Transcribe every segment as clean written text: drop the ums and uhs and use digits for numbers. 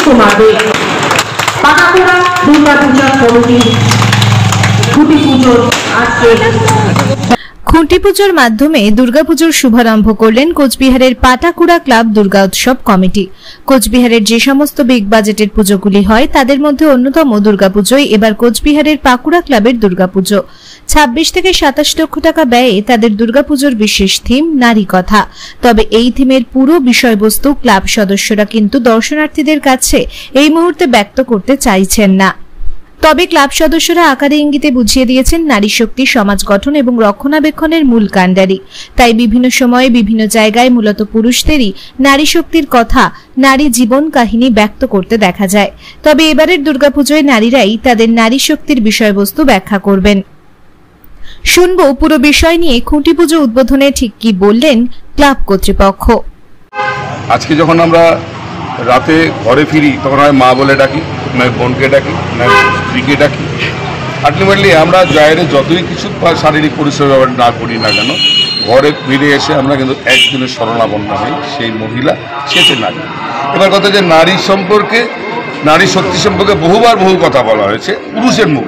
তোমাদের পাকাকোড়া দুর্গাপূজা কমিটির খুঁটি পুজোর আজকে খুঁটি পুজোর মাধ্যমে দুর্গাপুজোর শুভারম্ভ করলেন কোচবিহারের পাটাকুড়া ক্লাব দুর্গা উৎসব কমিটি। কোচবিহারের যে সমস্ত বিগ বাজেটের পুজোগুলি হয় তাদের মধ্যে অন্যতম দুর্গাপুজোই এবার কোচবিহারের পাকুড়া ক্লাবের দুর্গাপুজো। 26 থেকে 27 লক্ষ টাকা ব্যয়ে তাদের দুর্গাপুজোর বিশেষ থিম নারী কথা। তবে এই থিমের পুরো বিষয়বস্তু ক্লাব সদস্যরা কিন্তু দর্শনার্থীদের কাছে এই মুহূর্তে ব্যক্ত করতে চাইছেন না। তবে ক্লাব সদস্যরা আকারে ইঙ্গিতে বুঝিয়ে দিয়েছেন নারী শক্তি সমাজ গঠন এবং রক্ষণাবেক্ষণের মূল কাণ্ডারি। তাই বিভিন্ন সময়ে বিভিন্ন জায়গায় মূলত পুরুষদেরই নারী শক্তির কথা, নারী জীবন কাহিনী ব্যক্ত করতে দেখা যায়। তবে এবারের দুর্গাপুজোয় নারীরাই তাদের নারী শক্তির বিষয়বস্তু ব্যাখ্যা করবেন। শুনবো পুরো বিষয় নিয়ে খুঁটি পুজো উদ্বোধনে ঠিক কি বললেন ক্লাব কর্তৃপক্ষ। আজকে যখন আমরা রাতে ঘরে ফিরি তখন হয় মা বলে ডাকি, নয় বোনকে ডাকি, নয় স্ত্রীকে ডাকি। আলটিমেটলি আমরা বাইরে যতই কিছু শারীরিক পরিশ্রম না করি না কেন, ঘরে ফিরে এসে আমরা কিন্তু একদিনের শরণাপন্ন হই সেই মহিলা, সে নারী। এবার কথা যে নারী সম্পর্কে, নারী শক্তি সম্পর্কে বহুবার বহু কথা বলা হয়েছে পুরুষের মুখ।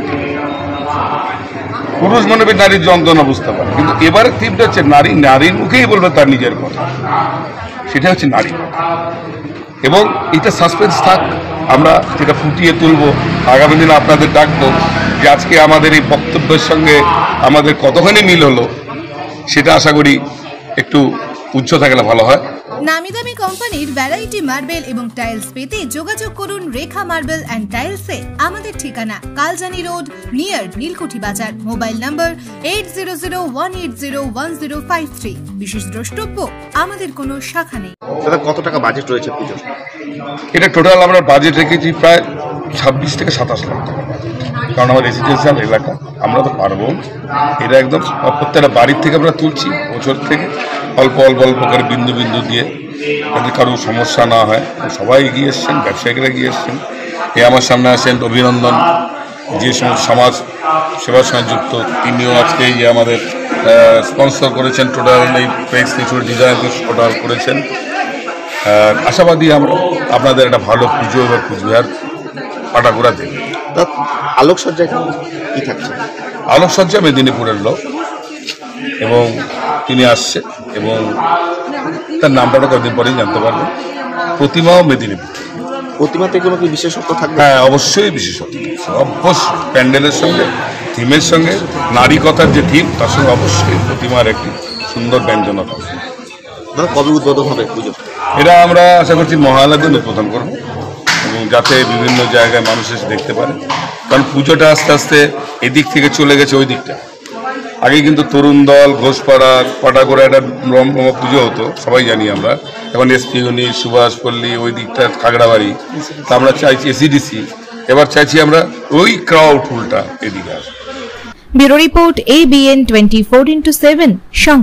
পুরুষ মনে হয় নারীর যন্ত্রণা বুঝতে পারে, কিন্তু এবারের থিমটা হচ্ছে নারী নারীর মুখেই বলবে তার নিজের কথা, সেটা হচ্ছে নারী। এবং এটা সাসপেন্স থাক, আমরা যেটা ফুটিয়ে তুলব, আগামী দিনে আপনাদের ডাকবো যে আজকে আমাদের এই বক্তব্যের সঙ্গে আমাদের কতখানি মিল হলো, সেটা আশা করি একটু উচ্চ থাকলে ভালো হয়। নামি দামি কোম্পানির ভ্যারাইটি মার্বেল এবং টাইলস পেতে যোগাযোগ করুন রেখা মার্বেল অ্যান্ড টাইলসে। আমাদের ঠিকানা কালজানি রোড নিয়ার নীলকুঠি বাজার। মোবাইল নম্বর 8001801053। বিশেষ দ্রষ্টব্য, আমাদের কোনো শাখা নেই। কত টাকা বাজেট রয়েছে পুজোর? এটা টোটাল আমরা বাজেট রেখেছি প্রায় 26 থেকে 27 লাখ টাকা, কারণ আমার রেসিডেন্সিয়াল এলাকা, আমরা তো পারবো। এটা একদম প্রত্যেকটা বাড়ির থেকে আমরা তুলছি, বছর থেকে অল্প অল্প অল্প করে বিন্দু বিন্দু দিয়ে, যাতে কারো সমস্যা না হয়। সবাই এগিয়ে এসছেন, ব্যবসায়িকরা এগিয়ে এসছেন। আমার সামনে আসেন অভিনন্দন, যে সমাজ সেবার সঙ্গে যুক্ত, তিনিও আজকে এই যে আমাদের স্পন্সর করেছেন, টোটাল এই প্রেস কিছু ডিজাইন টোটাল করেছেন। আশাবাদী আমরা আপনাদের একটা ভালো পুজো এবার কুচবিহার পাটাকুড়া দেবে। আলোকসজ্জা কি থাকছে? আলোকসজ্জা মেদিনীপুরের লোক, এবং তিনি আসছে এবং তার নামটা কয়েকদিন পরেই জানতে পারবেন। প্রতিমাও মেদিনীপুর। প্রতিমাতে কোনো কি বিশেষত্ব থাকবে? হ্যাঁ, অবশ্যই বিশেষত্ব, অবশ্যই প্যান্ডেলের সঙ্গে, থিমের সঙ্গে, নারী কথার যে থিম তার সঙ্গে অবশ্যই প্রতিমার একটি সুন্দর ব্যঞ্জনা থাকবে। কবে উদ্বোধন হবে পুজো? এটা আমরা আশা করছি মহালয়ার দিন উদ্বোধন করবো, এবং যাতে বিভিন্ন জায়গায় মানুষ এসে দেখতে পারে। কারণ পুজোটা আস্তে আস্তে এদিক থেকে চলে গেছে ওই দিকটা। আগে কিন্তু তরুণ দল, ঘোষপাড়া, পাটাকুড়া একটা পুজো হতো, সবাই জানি আমরা। এখন এসপি ইউনিট, সুভাষপল্লী, ওই দিকটা খাগড়াবাড়ি। তা আমরা চাইছি এসিডিসি, এবার চাইছি আমরা ওই ক্রাউড ফুলটা এদিকে আসবে। ব্যুরো রিপোর্ট ABN 24x7 সঙ্গে।